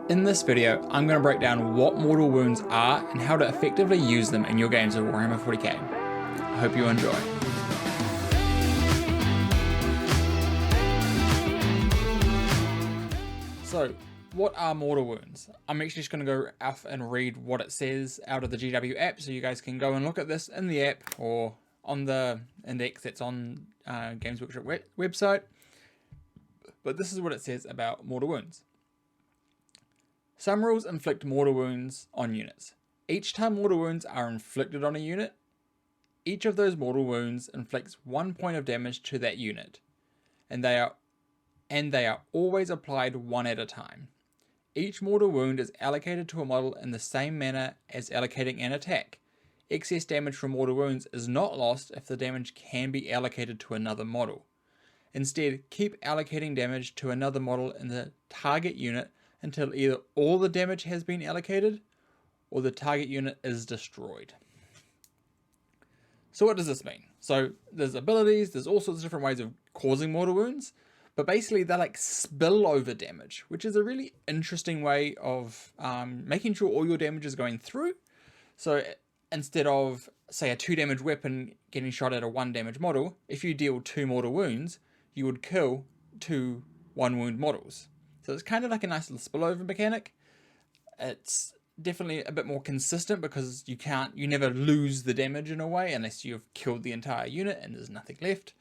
In this video, I'm going to break down what mortal wounds are and how to effectively use them in your games of Warhammer 40k. I hope you enjoy. So, what are mortal wounds? I'm actually just going to go off and read what it says out of the GW app, so you guys can go and look at this in the app or on the index that's on Games Workshop website. But this is what it says about mortal wounds. Some rules inflict mortal wounds on units. Each time mortal wounds are inflicted on a unit, each of those mortal wounds inflicts 1 point of damage to that unit, and they are always applied one at a time. Each mortal wound is allocated to a model in the same manner as allocating an attack. Excess damage from mortal wounds is not lost if the damage can be allocated to another model. Instead, keep allocating damage to another model in the target unit until either all the damage has been allocated or the target unit is destroyed. So what does this mean? So there's abilities, there's all sorts of different ways of causing mortal wounds, but basically they're like spillover damage, which is a really interesting way of making sure all your damage is going through. So instead of, say, a 2 damage weapon getting shot at a 1 damage model, if you deal 2 mortal wounds, you would kill 2 1 wound models. So it's kind of like a nice little spillover mechanic. It's definitely a bit more consistent because you never lose the damage in a way unless you've killed the entire unit and there's nothing left.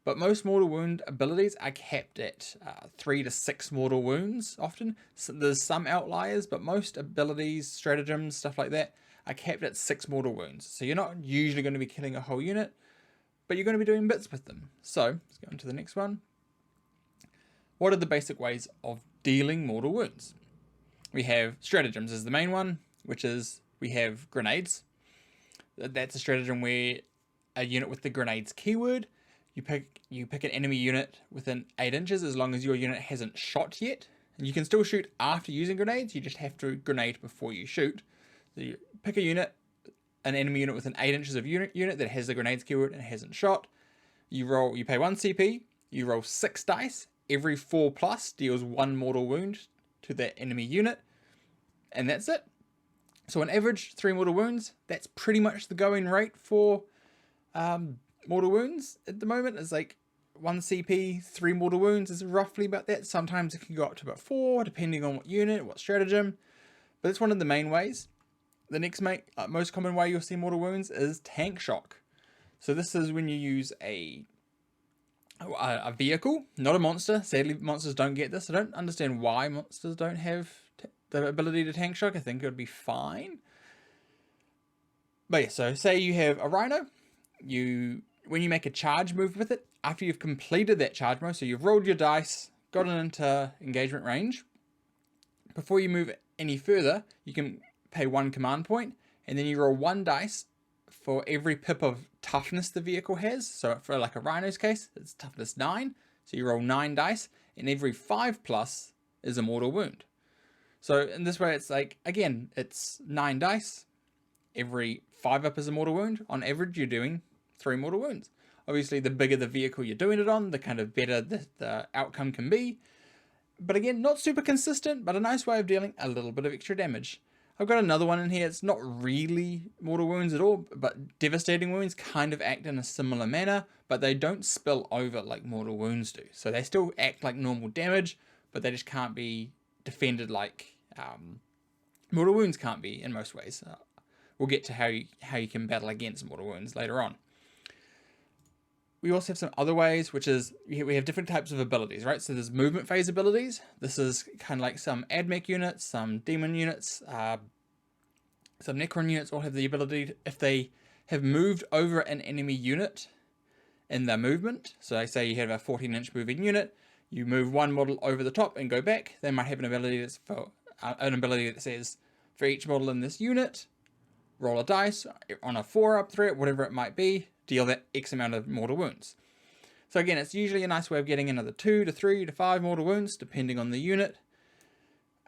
But most mortal wound abilities are capped at 3 to 6 mortal wounds often. So there's some outliers, but most abilities, stratagems, stuff like that are capped at 6 mortal wounds. So you're not usually going to be killing a whole unit, but you're going to be doing bits with them. So let's go on to the next one. What are the basic ways of dealing mortal wounds? We have stratagems as the main one, which is we have grenades. That's a stratagem where a unit with the grenades keyword, you pick an enemy unit within 8 inches as long as your unit hasn't shot yet. And you can still shoot after using grenades, you just have to grenade before you shoot. So you pick a unit, an enemy unit within 8 inches of unit that has the grenades keyword and hasn't shot. You pay 1 CP, you roll 6 dice. Every 4+ deals 1 mortal wound to that enemy unit, and that's it. So on average, 3 mortal wounds, that's pretty much the going rate for mortal wounds at the moment. It's like 1 CP, 3 mortal wounds is roughly about that. Sometimes it can go up to about 4, depending on what unit, what stratagem, but it's one of the main ways. The next most common way you'll see mortal wounds is tank shock. So this is when you use a vehicle, not a monster. Sadly, monsters don't get this. I don't understand why monsters don't have the ability to tank shock. I think it would be fine. But yeah, so say you have a rhino. When you make a charge move with it, after you've completed that charge move, so you've rolled your dice, got it into engagement range, before you move any further, you can pay 1 command point, and then you roll 1 dice for every pip of toughness the vehicle has. So for like a rhino's case, it's toughness 9. So you roll 9 dice, and every 5+ is a mortal wound. So in this way, it's like, again, it's 9 dice. Every 5 up is a mortal wound. On average, you're doing 3 mortal wounds. Obviously, the bigger the vehicle you're doing it on, the kind of better the outcome can be. But again, not super consistent, but a nice way of dealing a little bit of extra damage. I've got another one in here. It's not really mortal wounds at all, but devastating wounds kind of act in a similar manner, but they don't spill over like mortal wounds do. So they still act like normal damage, but they just can't be defended like mortal wounds can't be in most ways. We'll get to how you can battle against mortal wounds later on. We also have some other ways, which is we have different types of abilities, right? So there's movement phase abilities. This is kind of like some AdMech units, some demon units, some Necron units all have the ability, if they have moved over an enemy unit in their movement. So I say you have a 14-inch moving unit, you move 1 model over the top and go back. They might have an ability that says for each model in this unit, roll a dice on a 4-up threat, whatever it might be, deal that X amount of mortal wounds. So again, it's usually a nice way of getting another 2 to 3 to 5 mortal wounds, depending on the unit.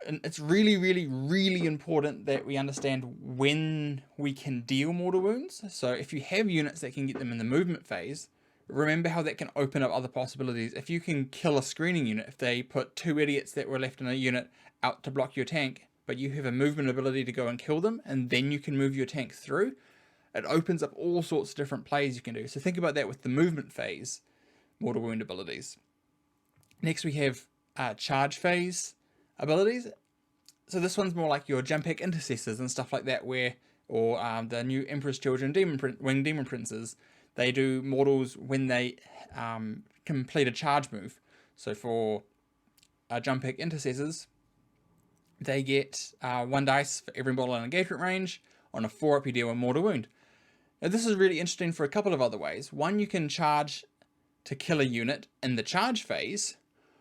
And it's really, really, really important that we understand when we can deal mortal wounds. So if you have units that can get them in the movement phase, remember how that can open up other possibilities. If you can kill a screening unit, if they put 2 idiots that were left in a unit out to block your tank, but you have a movement ability to go and kill them, and then you can move your tank through, it opens up all sorts of different plays you can do. So think about that with the movement phase mortal wound abilities. Next we have charge phase abilities. So this one's more like your jump pack intercessors and stuff like that, or the new Emperor's Children Winged Demon Princes. They do mortals when they complete a charge move. So for jump pack intercessors, they get 1 dice for every model in engagement range. On a 4-up, you deal a mortal wound. Now this is really interesting for a couple of other ways. One, you can charge to kill a unit in the charge phase,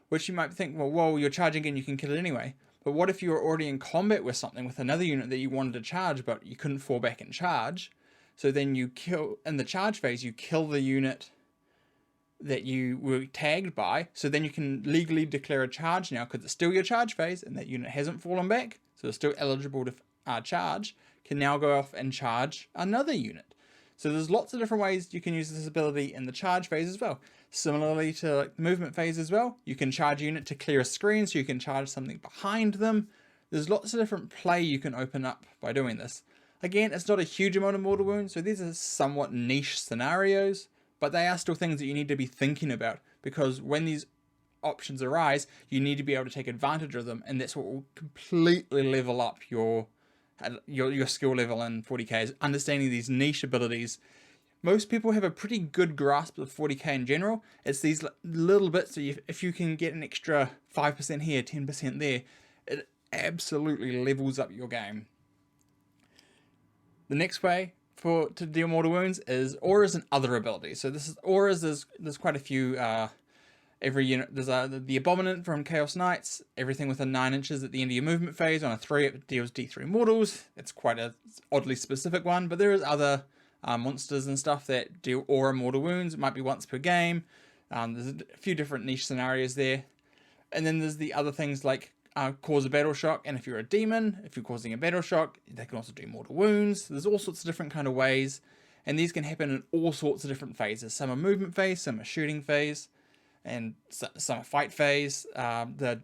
which you might think, well, you're charging and you can kill it anyway. But what if you were already in combat with something, with another unit that you wanted to charge, but you couldn't fall back and charge? So then you kill, in the charge phase, you kill the unit that you were tagged by, so then you can legally declare a charge now, because it's still your charge phase, and that unit hasn't fallen back, so it's still eligible to charge, can now go off and charge another unit. So there's lots of different ways you can use this ability in the charge phase as well. Similarly to the movement phase as well, you can charge a unit to clear a screen, so you can charge something behind them. There's lots of different play you can open up by doing this. Again, it's not a huge amount of mortal wounds, so these are somewhat niche scenarios, but they are still things that you need to be thinking about, because when these options arise, you need to be able to take advantage of them, and that's what will completely level up your skill level in 40k, is understanding these niche abilities. Most people have a pretty good grasp of 40k in general. It's these little bits, so if you can get an extra 5% here, 10% there, it absolutely levels up your game. The next way to deal mortal wounds is auras and other abilities. So this is auras. There's quite a few. Every unit, there's the Abominant from Chaos Knights. Everything within 9 inches at the end of your movement phase. On a 3, it deals D3 mortals. It's quite a oddly specific one, but there is other monsters and stuff that deal aura mortal wounds. It might be once per game. There's a few different niche scenarios there. And then there's the other things like cause a battle shock, and if you're a demon, if you're causing a battle shock, they can also do mortal wounds. There's all sorts of different kind of ways, and these can happen in all sorts of different phases. Some are movement phase, some are shooting phase, and some are fight phase. The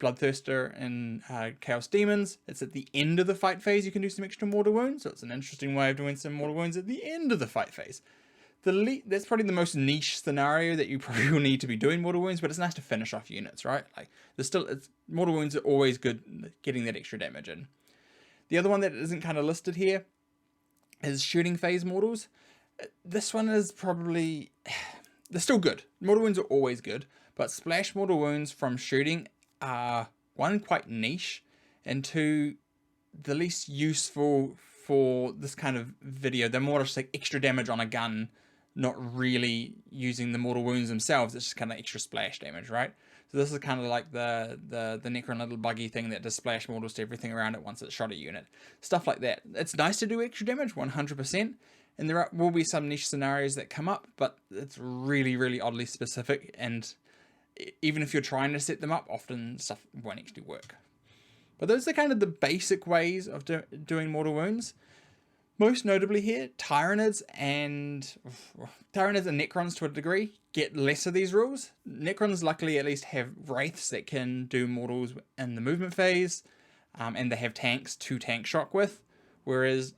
Bloodthirster and Chaos Demons, it's at the end of the fight phase you can do some extra mortal wounds, so it's an interesting way of doing some mortal wounds at the end of the fight phase. That's probably the most niche scenario that you probably will need to be doing mortal wounds, but it's nice to finish off units, right? Like mortal wounds are always good, getting that extra damage in. The other one that isn't kind of listed here is shooting phase mortals. This one is probably, they're still good. Mortal wounds are always good, but splash mortal wounds from shooting are, 1, quite niche, and 2, the least useful for this kind of video. They're more just like extra damage on a gun, not really using the mortal wounds themselves. It's just kind of extra splash damage, right? So this is kind of like the Necron little buggy thing that does splash mortals to everything around it once it's shot a unit. Stuff like that. It's nice to do extra damage, 100%. And there will be some niche scenarios that come up, but it's really, really oddly specific. And even if you're trying to set them up, often stuff won't actually work. But those are kind of the basic ways of doing mortal wounds. Most notably here, Tyranids and Necrons to a degree get less of these rules. Necrons luckily at least have Wraiths that can do mortals in the movement phase, and they have tanks to tank shock with, whereas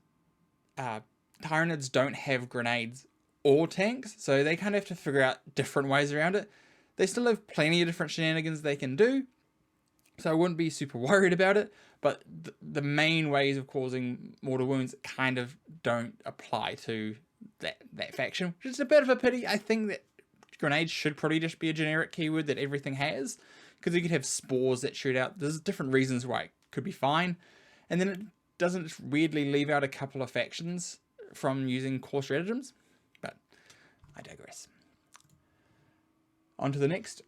Tyranids don't have grenades or tanks, so they kind of have to figure out different ways around it. They still have plenty of different shenanigans they can do, so I wouldn't be super worried about it, but the main ways of causing mortal wounds kind of don't apply to that faction, which is a bit of a pity. I think that grenades should probably just be a generic keyword that everything has, because you could have spores that shoot out. There's different reasons why it could be fine, and then it doesn't weirdly leave out a couple of factions from using core stratagems, but I digress. On to the next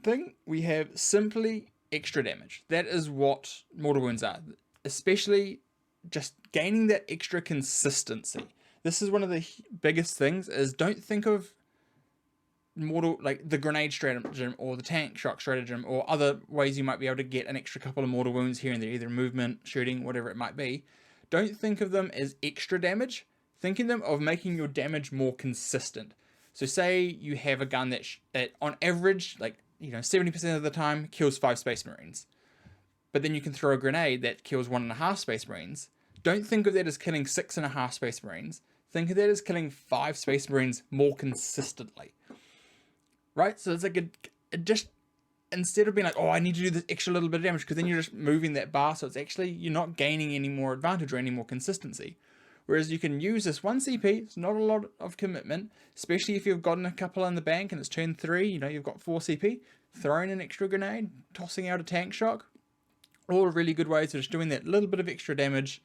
thing, we have simply extra damage. That is what mortal wounds are, especially just gaining that extra consistency. This is one of the biggest things, is don't think of mortal, like the grenade stratagem or the tank shock stratagem or other ways you might be able to get an extra couple of mortal wounds here and there, either movement, shooting, whatever it might be. Don't think of them as extra damage. Think of them of making your damage more consistent. So say you have a gun that on average, like, 70% of the time kills 5 Space Marines. but then you can throw a grenade that kills 1.5 Space Marines. Don't think of that as killing 6.5 Space Marines. Think of that as killing 5 Space Marines more consistently. Right? So it's like it just, instead of being like, oh, I need to do this extra little bit of damage, because then you're just moving that bar, so it's actually, you're not gaining any more advantage or any more consistency. Whereas you can use this 1 CP, it's not a lot of commitment, especially if you've gotten a couple in the bank and it's turn 3, you know, you've got 4 CP, throwing an extra grenade, tossing out a tank shock, all really good ways of just doing that little bit of extra damage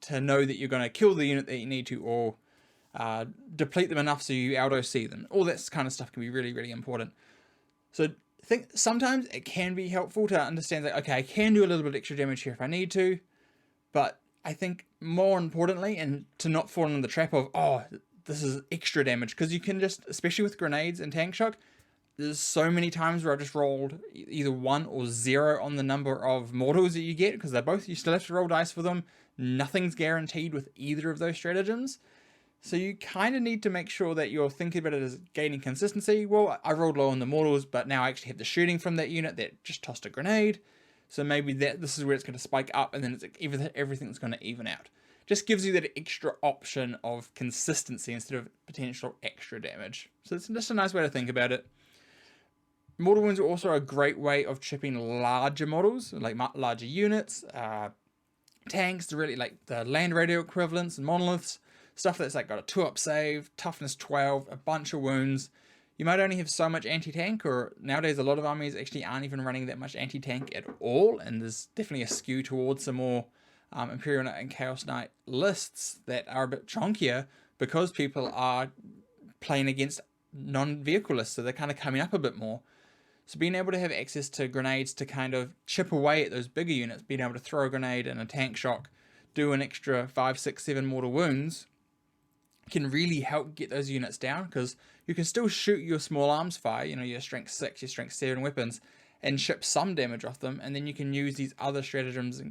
to know that you're going to kill the unit that you need to, or deplete them enough so you auto-see them. All that kind of stuff can be really, really important. So I think sometimes it can be helpful to understand that, okay, I can do a little bit of extra damage here if I need to, but I think more importantly, and to not fall in the trap of, oh, this is extra damage, because you can just, especially with grenades and tank shock, there's so many times where I've just rolled either 1 or 0 on the number of mortals that you get, because they're both, you still have to roll dice for them. Nothing's guaranteed with either of those stratagems. So you kind of need to make sure that you're thinking about it as gaining consistency. Well, I rolled low on the mortals, but now I actually have the shooting from that unit that just tossed a grenade. So maybe this is where it's going to spike up, and then it's everything's going to even out. Just gives you that extra option of consistency instead of potential extra damage. So it's just a nice way to think about it. Mortal wounds are also a great way of chipping larger models, like larger units, tanks, really like the land radio equivalents and monoliths, stuff that's like got a 2-up save, toughness 12, a bunch of wounds. You might only have so much anti-tank, or nowadays a lot of armies actually aren't even running that much anti-tank at all, and there's definitely a skew towards some more Imperial Knight and Chaos Knight lists that are a bit chunkier because people are playing against non-vehicle lists, so they're kind of coming up a bit more. So being able to have access to grenades to kind of chip away at those bigger units, being able to throw a grenade and a tank shock, do an extra 5, 6, 7 mortal wounds, can really help get those units down, because you can still shoot your small arms fire, you know, your strength 6, your strength 7 weapons, and ship some damage off them, and then you can use these other stratagems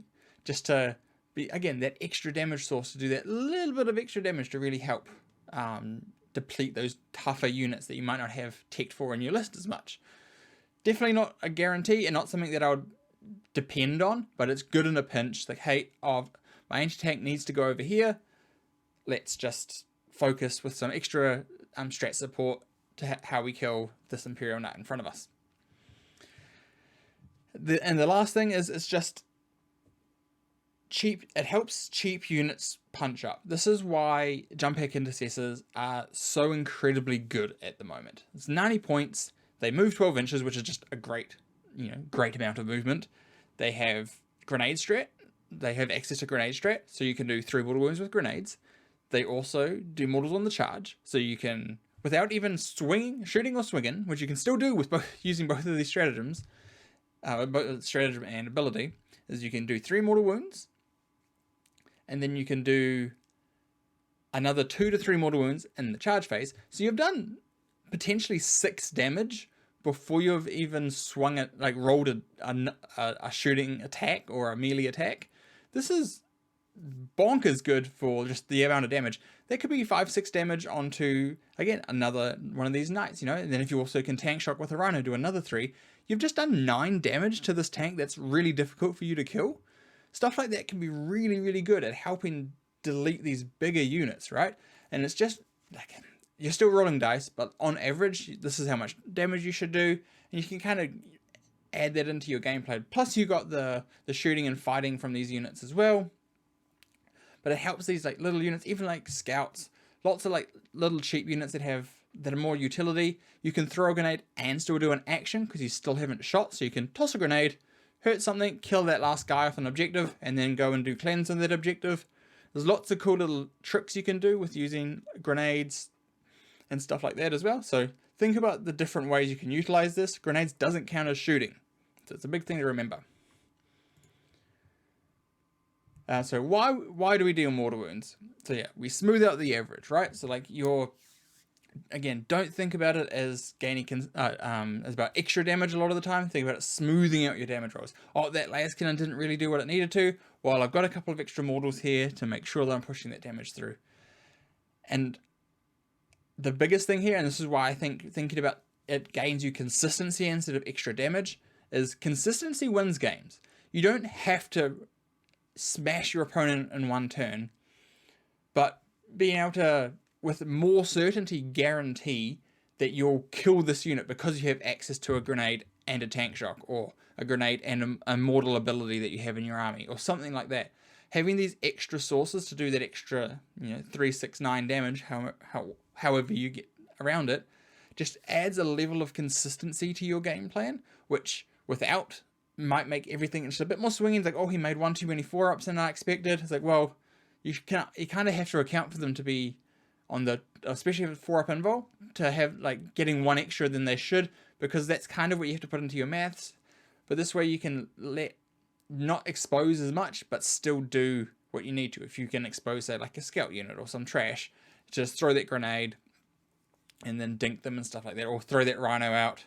just to be, again, that extra damage source, to do that little bit of extra damage to really help deplete those tougher units that you might not have teched for in your list as much. Definitely not a guarantee and not something that I would depend on, but it's good in a pinch. Like, hey, my anti-tank needs to go over here. Let's just focus with some extra strat support to how we kill this Imperial Knight in front of us. And the last thing is, it's just cheap. It helps cheap units punch up. This is why jump pack intercessors are so incredibly good at the moment. It's 90 points. They move 12 inches, which is just a great amount of movement. They have grenade strat. They have access to grenade strat, so you can do 3 mortal wounds with grenades. They also do mortals on the charge, so you can, without even shooting or swinging, which you can still do with using both of these stratagems, both stratagem and ability, is you can do 3 mortal wounds, and then you can do another 2 to 3 mortal wounds in the charge phase. So you've done potentially 6 damage before you've even swung it, like rolled a shooting attack or a melee attack. This is bonkers good for just the amount of damage. That could be 5-6 damage onto, again, another one of these knights, you know, and then if you also can tank shock with a rhino, do another 3. You've just done 9 damage to this tank that's really difficult for you to kill. Stuff like that can be really, really good at helping delete these bigger units, right? And it's just like, you're still rolling dice, but on average, this is how much damage you should do, and you can kind of add that into your gameplay. Plus, you got the shooting and fighting from these units as well. But it helps these like little units, even like scouts, lots of like little cheap units that are more utility. You can throw a grenade and still do an action because you still haven't shot, so you can toss a grenade, hurt something, kill that last guy off an objective, and then go and do cleanse on that objective. There's lots of cool little tricks you can do with using grenades and stuff like that as well. So think about the different ways you can utilize this. Grenades doesn't count as shooting, so it's a big thing to remember. So why do we deal mortal wounds? So yeah, we smooth out the average, right? So like again, don't think about it as gaining as about extra damage a lot of the time. Think about it smoothing out your damage rolls. Oh, that last cannon didn't really do what it needed to. Well, I've got a couple of extra mortals here to make sure that I'm pushing that damage through. And the biggest thing here, and this is why I think thinking about it gains you consistency instead of extra damage, is consistency wins games. you don't have to smash your opponent in one turn, but being able to, with more certainty, guarantee that you'll kill this unit because you have access to a grenade and a tank shock, or a grenade and a mortal ability that you have in your army, or something like that. Having these extra sources to do that extra, 3, 6, 9 damage, however you get around it, just adds a level of consistency to your game plan, which without might make everything just a bit more swinging. It's like, oh, he made one too many 4-ups than I expected. It's like, well, you kind of have to account for them to be on the, especially with 4-up invul, to have like getting one extra than they should, because that's kind of what you have to put into your maths. But this way you can not expose as much, but still do what you need to. If you can expose, say, like a scout unit or some trash, just throw that grenade and then dink them and stuff like that, or throw that rhino out,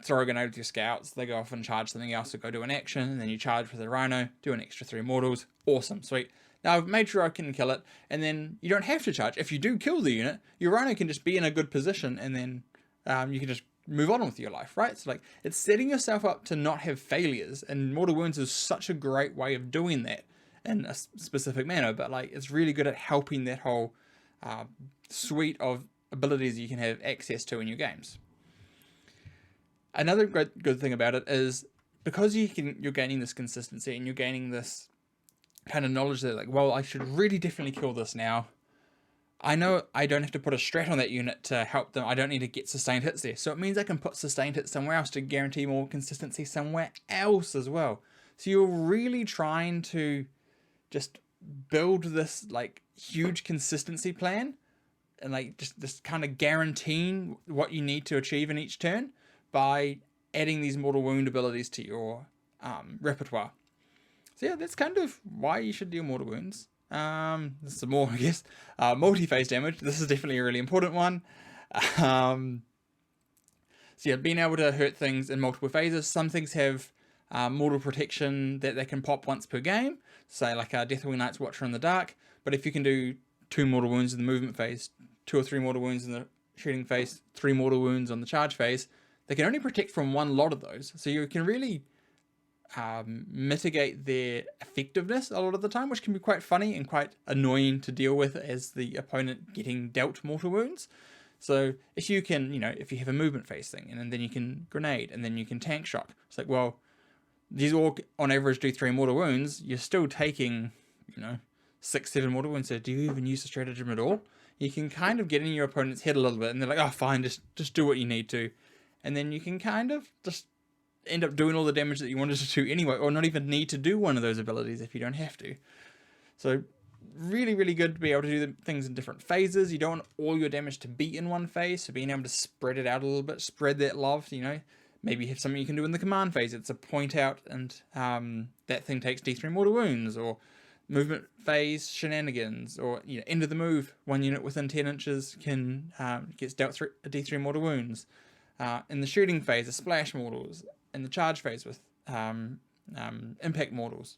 throw a grenade with your scouts, they go off and charge something else, or go do an action, and then you charge with the rhino, do an extra 3 mortals. Awesome, sweet. Now I've made sure I can kill it, and then you don't have to charge. If you do kill the unit, your rhino can just be in a good position, and then you can just move on with your life, right? So like, it's setting yourself up to not have failures, and Mortal Wounds is such a great way of doing that in a specific manner, but like, it's really good at helping that whole suite of abilities you can have access to in your games. Another good thing about it is, because you're gaining this consistency, and you're gaining this kind of knowledge that, like, well, I should really definitely kill this now. I know I don't have to put a strat on that unit to help them. I don't need to get sustained hits there. So it means I can put sustained hits somewhere else to guarantee more consistency somewhere else as well. So you're really trying to just build this like huge consistency plan, and like just this kind of guaranteeing what you need to achieve in each turn by adding these mortal wound abilities to your repertoire. So yeah, that's kind of why you should deal mortal wounds. This is more, I guess, multi-phase damage. This is definitely a really important one. So yeah, being able to hurt things in multiple phases. Some things have mortal protection that they can pop once per game, say like a Deathwing Knight's Watcher in the Dark. But if you can do 2 mortal wounds in the movement phase, 2 or 3 mortal wounds in the shooting phase, 3 mortal wounds on the charge phase, they can only protect from one lot of those. So you can really mitigate their effectiveness a lot of the time, which can be quite funny and quite annoying to deal with as the opponent getting dealt mortal wounds. So if you can, if you have a movement phase thing, and then you can grenade, and then you can tank shock, it's like, well, these all on average do 3 mortal wounds. You're still taking, 6, 7 mortal wounds. So do you even use the stratagem at all? You can kind of get in your opponent's head a little bit, and they're like, oh, fine, just do what you need to. And then you can kind of just end up doing all the damage that you wanted to do anyway, or not even need to do one of those abilities if you don't have to. So really, really good to be able to do things in different phases. You don't want all your damage to be in one phase, so being able to spread it out a little bit, spread that love, maybe have something you can do in the command phase. It's a point out, and that thing takes D3 mortal wounds, or movement phase shenanigans, or end of the move, 1 unit within 10 inches can gets dealt a D3 mortal wounds. In the shooting phase, the splash mortals. In the charge phase with impact mortals.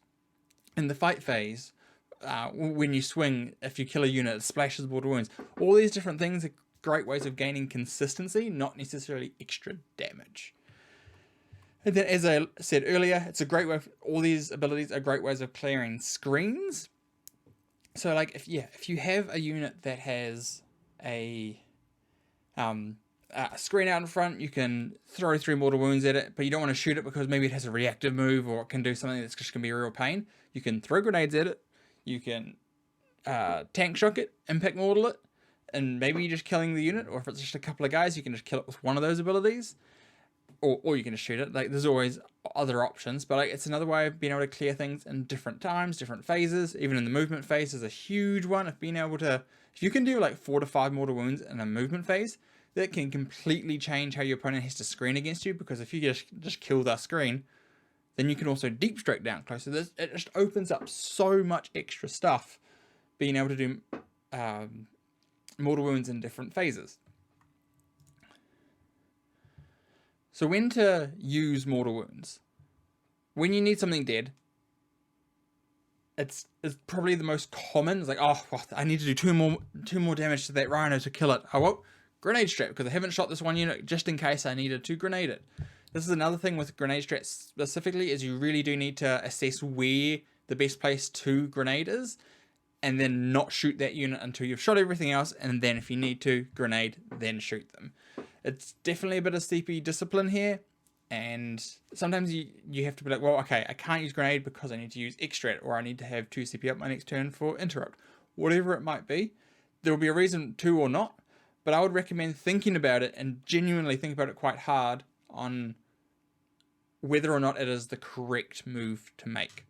In the fight phase, when you swing, if you kill a unit, it splashes mortal wounds. All these different things are great ways of gaining consistency, not necessarily extra damage. And then, as I said earlier, it's a great way. All these abilities are great ways of clearing screens. So, like, if you have a unit that has a screen out in front, you can throw 3 mortal wounds at it, but you don't want to shoot it because maybe it has a reactive move, or it can do something that's just going to be a real pain. You can throw grenades at it, you can tank shock it, impact mortal it, and maybe you're just killing the unit, or if it's just a couple of guys, you can just kill it with one of those abilities, or you can just shoot it. Like, there's always other options, but like, it's another way of being able to clear things in different times, different phases. Even in the movement phase is a huge one of being able to, if you can do like 4 to 5 mortal wounds in a movement phase, that can completely change how your opponent has to screen against you, because if you just kill that screen, then you can also deep strike down close. So it just opens up so much extra stuff, being able to do mortal wounds in different phases. So when to use mortal wounds? When you need something dead, it's probably the most common. It's like, oh, I need to do two more damage to that rhino to kill it. Oh, well, grenade strap, because I haven't shot this one unit just in case I needed to grenade it. This is another thing with grenade strats specifically, is you really do need to assess where the best place to grenade is, and then not shoot that unit until you've shot everything else, and then if you need to grenade, then shoot them. It's definitely a bit of CP discipline here, and sometimes you have to be like, well, okay, I can't use grenade because I need to use extract, or I need to have 2 CP up my next turn for interrupt. Whatever it might be, there will be a reason to or not, but I would recommend thinking about it and genuinely think about it quite hard on whether or not it is the correct move to make.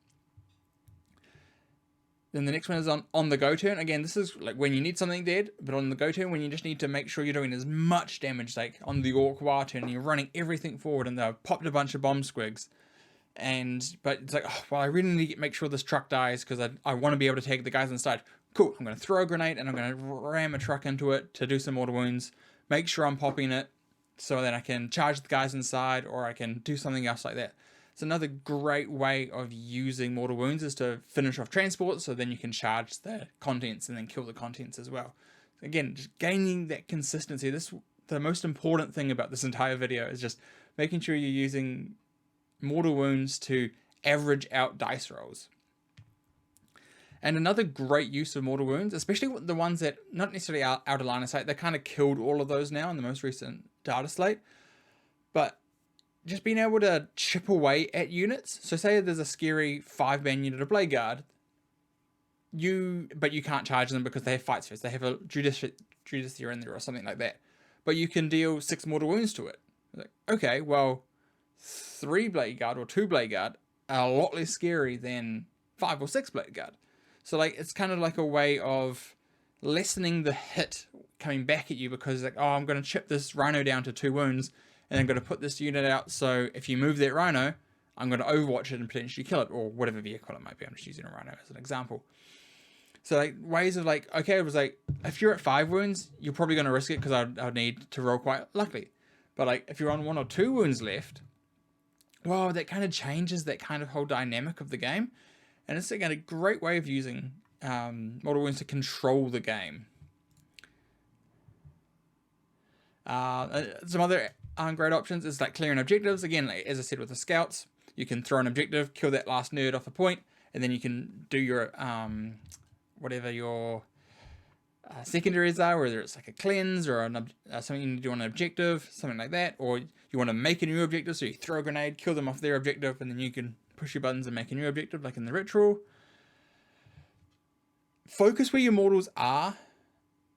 Then the next one is on the go turn. Again, this is like when you need something dead, but on the go turn, when you just need to make sure you're doing as much damage, like on the Orc War turn, you're running everything forward and they've popped a bunch of bomb squigs. But it's like, oh, well, I really need to make sure this truck dies because I want to be able to take the guys inside. Cool, I'm going to throw a grenade and I'm going to ram a truck into it to do some mortal wounds. Make sure I'm popping it so that I can charge the guys inside, or I can do something else like that. It's another great way of using mortal wounds is to finish off transport, so then you can charge the contents and then kill the contents as well. Again, just gaining that consistency. The most important thing about this entire video is just making sure you're using mortal wounds to average out dice rolls. And another great use of mortal wounds, especially the ones that not necessarily out of line of sight, they kind of killed all of those now in the most recent data slate, but just being able to chip away at units. So say there's a scary 5-man unit of Blade Guard, but you can't charge them because they have fights first. They have a Judicia in there or something like that. But you can deal 6 mortal wounds to it. Like, okay, well, 3 Blade Guard or 2 Blade Guard are a lot less scary than 5 or 6 Blade Guard. So like it's kind of like a way of lessening the hit coming back at you, because like, oh, I'm going to chip this Rhino down to 2 wounds, and I'm going to put this unit out, so if you move that Rhino, I'm going to overwatch it and potentially kill it, or whatever vehicle it might be. I'm just using a Rhino as an example. So like ways of like, okay, it was like, if you're at 5 wounds, you're probably going to risk it because I'd need to roll quite luckily. But like if you're on 1 or 2 wounds left, well, that kind of changes that kind of whole dynamic of the game. And it's again a great way of using mortal wounds to control the game. Some other great options is like clearing objectives. Again, like, as I said with the scouts, you can throw an objective, kill that last nerd off a point, and then you can do your whatever your secondaries are, whether it's like a cleanse or something you need to do on an objective, something like that, or you want to make a new objective, so you throw a grenade, kill them off their objective, and then you can push your buttons and make a new objective, like in the ritual. Focus where your mortals are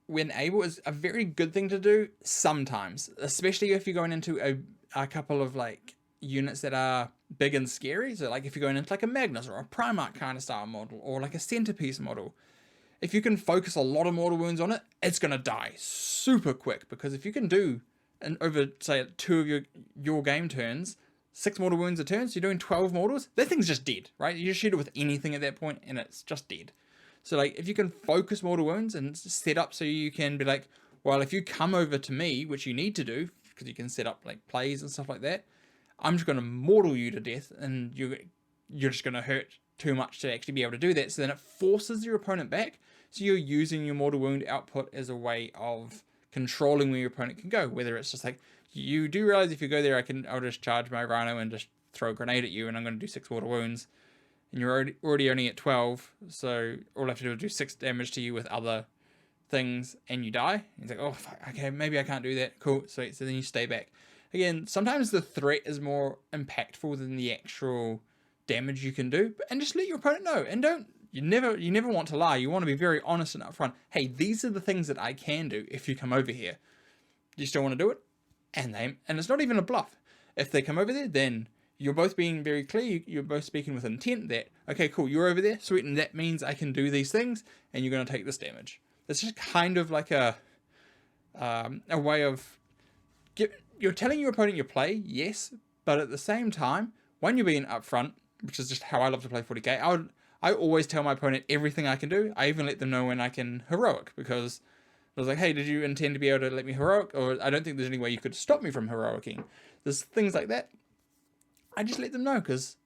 when able is a very good thing to do sometimes, especially if you're going into a couple of like units that are big and scary. So like if you're going into like a Magnus or a Primarch kind of style model, or like a centerpiece model, if you can focus a lot of mortal wounds on it, it's going to die super quick, because if you can do, and over say 2 of your game turns, 6 mortal wounds a turn, so you're doing 12 mortals, that thing's just dead, right? You just shoot it with anything at that point and it's just dead. So like if you can focus mortal wounds and set up so you can be like, well, if you come over to me, which you need to do because you can set up like plays and stuff like that, I'm just going to mortal you to death, and you're just going to hurt too much to actually be able to do that. So then it forces your opponent back. So you're using your mortal wound output as a way of controlling where your opponent can go. Whether it's just like, you do realize if you go there, I'll just charge my Rhino and just throw a grenade at you, and I'm going to do 6 mortal wounds, and you're already only at 12, so all I have to do is do 6 damage to you with other things, and you die. And it's like, oh, fuck, okay, maybe I can't do that. Cool, sweet. So then you stay back. Again, sometimes the threat is more impactful than the actual damage you can do, and just let your opponent know. And you never want to lie. You want to be very honest and upfront. Hey, these are the things that I can do if you come over here. Do you still want to do it? And it's not even a bluff. If they come over there, then you're both being very clear. You're both speaking with intent that, okay, cool, you're over there, sweet, and that means I can do these things, and you're going to take this damage. It's just kind of like a way of you're telling your opponent your play, yes, but at the same time, when you're being upfront, which is just how I love to play 40k, I always tell my opponent everything I can do. I even let them know when I can heroic, because I was like, hey, did you intend to be able to let me heroic? Or I don't think there's any way you could stop me from heroicing. There's things like that. I just let them know, because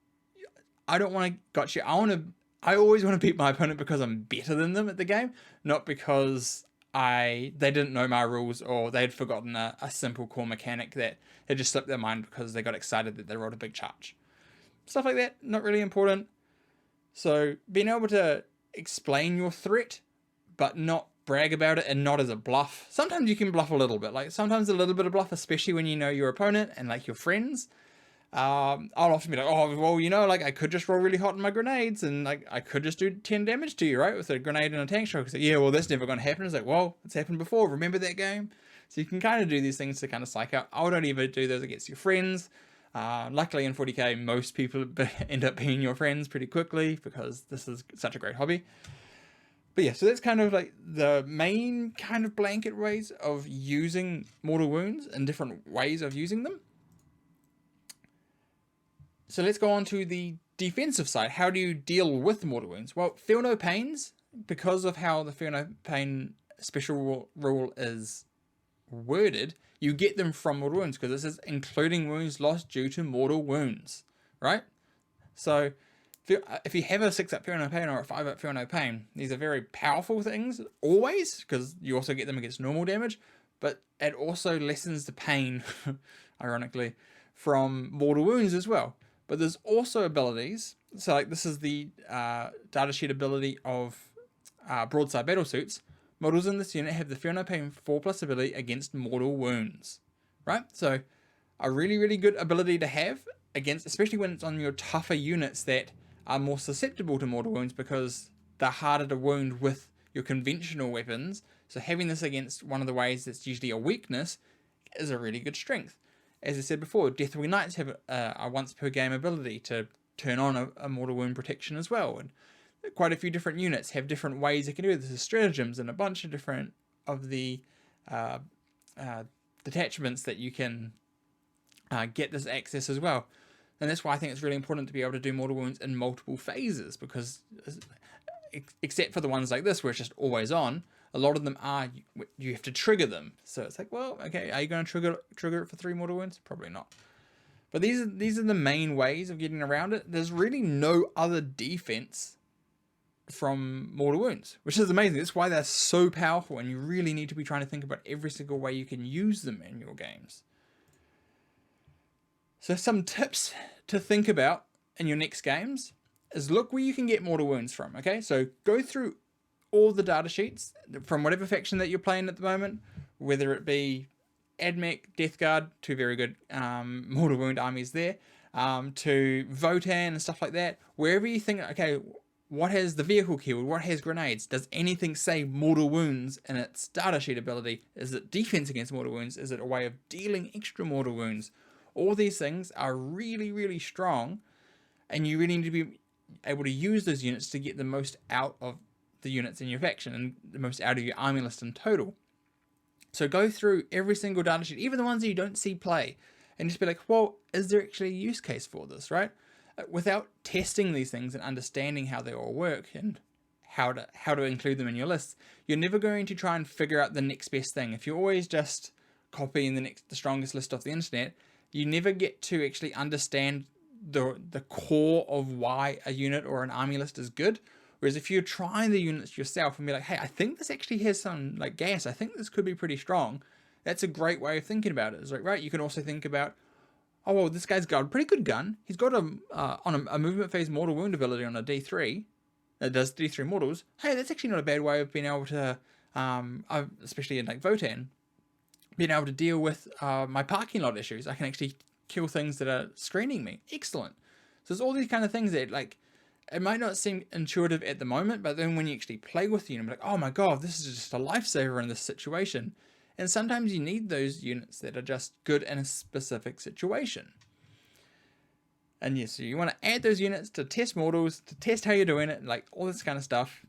I don't want to gotcha. I always want to beat my opponent because I'm better than them at the game, not because they didn't know my rules, or they'd forgotten a simple core mechanic that had just slipped their mind because they got excited that they rolled a big charge. Stuff like that, not really important. So being able to explain your threat, but not brag about it and not as a bluff. Sometimes you can bluff a little bit, like sometimes a little bit of bluff, especially when you know your opponent and like your friends. I'll often be like, oh, well, you know, like I could just roll really hot on my grenades and like I could just do 10 damage to you, right? With a grenade and a tank shot. It's like, yeah, well, that's never going to happen. It's like, well, it's happened before. Remember that game? So you can kind of do these things to kind of psych out. I would only ever do those against your friends. Luckily in 40k, most people end up being your friends pretty quickly because this is such a great hobby. But yeah, so that's kind of like the main kind of blanket ways of using mortal wounds and different ways of using them. So let's go on to the defensive side. How do you deal with mortal wounds? Well, feel no pains, because of how the feel no pain special rule is worded, you get them from mortal wounds, because this is including wounds lost due to mortal wounds, right? So if you have a 6-up feel no pain or a 5-up feel no pain, these are very powerful things always, because you also get them against normal damage, but it also lessens the pain, ironically, from mortal wounds as well. But there's also abilities, so like this is the datasheet ability of broadside battlesuits. Models in this unit have the Feel No Pain 4+ ability against mortal wounds, right? So a really, really good ability to have against, especially when it's on your tougher units that are more susceptible to mortal wounds because they're harder to wound with your conventional weapons. So having this against one of the ways that's usually a weakness is a really good strength. As I said before, Deathwing Knights have a once per game ability to turn on a mortal wound protection as well. And quite a few different units have different ways they can do this. There's stratagems and a bunch of different of the detachments that you can get this access as well. And that's why I think it's really important to be able to do mortal wounds in multiple phases, because except for the ones like this where it's just always on, a lot of them are, you have to trigger them. So it's like, well, okay, are you going to trigger it for 3 mortal wounds? Probably not. But these are the main ways of getting around it. There's really no other defense from mortal wounds, which is amazing. That's why they're so powerful, and you really need to be trying to think about every single way you can use them in your games. So some tips to think about in your next games is look where you can get mortal wounds from, okay? So go through all the data sheets from whatever faction that you're playing at the moment, whether it be Admech, Death Guard, 2 very good mortal wound armies there, to Votann and stuff like that. Wherever you think, okay, what has the vehicle keyword? What has grenades? Does anything say mortal wounds in its datasheet ability? Is it defense against mortal wounds? Is it a way of dealing extra mortal wounds? All these things are really, really strong, and you really need to be able to use those units to get the most out of the units in your faction and the most out of your army list in total. So go through every single datasheet, even the ones that you don't see play, and just be like, well, is there actually a use case for this, right? Without testing these things and understanding how they all work and how to include them in your lists, you're never going to try and figure out the next best thing. If you're always just copying the strongest list off the internet, you never get to actually understand the core of why a unit or an army list is good. Whereas if you're trying the units yourself and be like, hey, I think this actually has some like gas, I think this could be pretty strong, that's a great way of thinking about it. It's like, right, you can also think about, oh, well, this guy's got a pretty good gun. He's got a movement phase mortal wound ability on a D3 that does D3 mortals. Hey, that's actually not a bad way of being able to, especially in like Votann, being able to deal with my parking lot issues. I can actually kill things that are screening me. Excellent. So there's all these kind of things that, like, it might not seem intuitive at the moment, but then when you actually play with the unit, you're like, oh my god, this is just a lifesaver in this situation. And sometimes you need those units that are just good in a specific situation. And yes, so you want to add those units to test mortals, to test how you're doing it, like all this kind of stuff.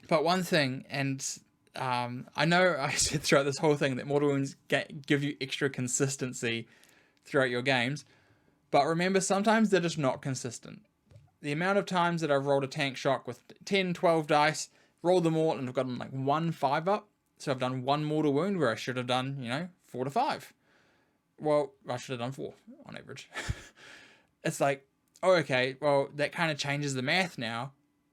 But one thing, and I know I said throughout this whole thing that mortal wounds give you extra consistency throughout your games, but remember, sometimes they're just not consistent. The amount of times that I've rolled a tank shock with 10, 12 dice, rolled them all, and I've gotten like 1 5-up. So I've done 1 mortal wound where I should have done, 4 to 5. Well, I should have done 4 on average. It's like, oh, okay, well, that kind of changes the math now.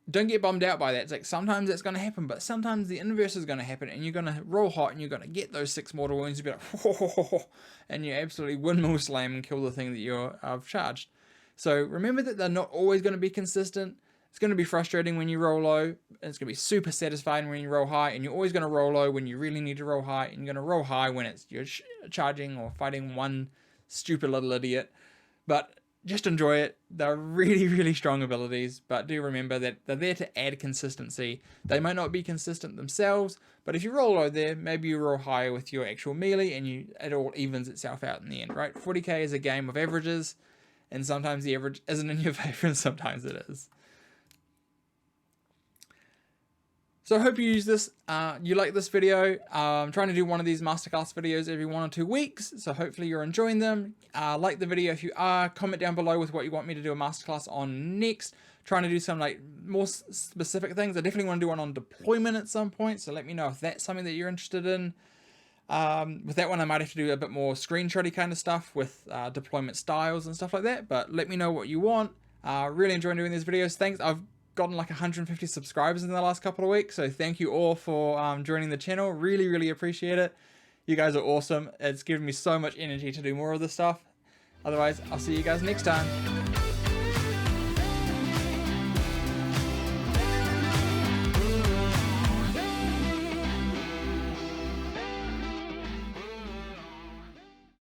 don't get bummed out by that. It's like sometimes that's going to happen, but sometimes the inverse is going to happen, and you're going to roll hot, and you're going to get those 6 mortal wounds. You'll be like, ho, ho, ho, ho, and you absolutely windmill slam and kill the thing that you've charged. So remember that they're not always going to be consistent. It's going to be frustrating when you roll low, and it's going to be super satisfying when you roll high, and you're always going to roll low when you really need to roll high, and you're going to roll high when you're charging or fighting one stupid little idiot. But just enjoy it. They're really, really strong abilities, but do remember that they're there to add consistency. They might not be consistent themselves, but if you roll low there, maybe you roll higher with your actual melee, and it all evens itself out in the end, right? 40k is a game of averages, and sometimes the average isn't in your favor, and sometimes it is. So I hope you use this, you like this video. I'm trying to do one of these masterclass videos every 1 or 2 weeks, so hopefully you're enjoying them. Like the video if you are, comment down below with what you want me to do a masterclass on next. Trying to do some like more specific things. I definitely want to do one on deployment at some point, so let me know if that's something that you're interested in. With that one I might have to do a bit more screenshotty kind of stuff with deployment styles and stuff like that, but let me know what you want. Really enjoying doing these videos. Thanks. I've gotten like 150 subscribers in the last couple of weeks, so thank you all for joining the channel. Really, really appreciate it. You guys are awesome. It's given me so much energy to do more of this stuff. Otherwise, I'll see you guys next time.